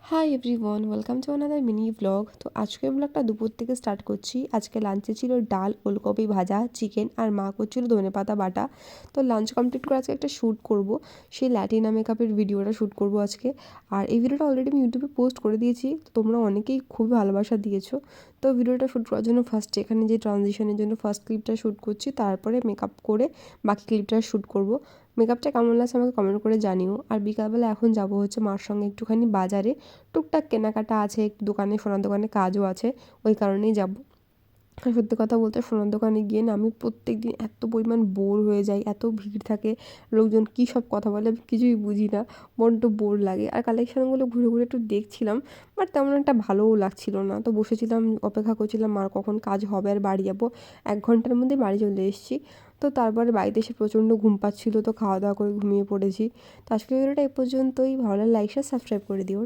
Hi everyone, welcome to another mini blog. তো আজকের ব্লগটা দুপুর থেকে স্টার্ট করছি। আজকে লাঞ্চে ছিল ডাল, ওলকপি ভাজা, চিকেন আর মা করছিল ধনেপাতা বাটা। তো লাঞ্চ কমপ্লিট করে আজকে একটা শ্যুট করব, সেই ল্যাটিনা মেকআপের ভিডিওটা শ্যুট করব আজকে। আর এই ভিডিওটা অলরেডি আমি ইউটিউবে পোস্ট করে দিয়েছি, তো তোমরা অনেকেই খুবই ভালোবাসা দিয়েছো। তো ভিডিওটা শ্যুট করার জন্য ফার্স্টে এখানে যে ট্রানজিশনের জন্য ফার্স্ট ক্লিপটা শ্যুট করছি, তারপরে মেকআপ করে বাকি ক্লিপটা শ্যুট করব। মেকআপটা কেমন লাগছে আমাকে কমেন্ট করে জানিও। আর বিকালবেলা এখন যাব হচ্ছে মার সঙ্গে একটুখানি বাজারে, টুকটাক কেনাকাটা আছে, একটু দোকানে, সোনার দোকানে কাজও আছে, ওই কারণেই যাব। আর সত্যি কথা বলতে সোনার দোকানে গিয়ে না আমি প্রত্যেকদিন এত পরিমাণ বোর হয়ে যাই, এত ভিড় থাকে, লোকজন কী সব কথা বলে আমি কিছুই বুঝি না, বড্ড বোর লাগে। আর কালেকশানগুলো ঘুরে ঘুরে একটু দেখছিলাম, বাট তেমন একটা ভালোও লাগছিল না। তো বসেছিলাম, অপেক্ষা করছিলাম মার কখন কাজ হবে আর বাড়ি যাব। 1 ঘন্টার মধ্যে বাড়ি চলে এসেছি। তো তারপরে বাড়িতে এসে প্রচণ্ড ঘুম পাচ্ছিল, তো খাওয়া দাওয়া করে ঘুমিয়ে পড়েছি। তো আজকের ভিডিওটা এই পর্যন্তই। ভালো লাগলে লাইক শেয়ার সাবস্ক্রাইব করে দিও।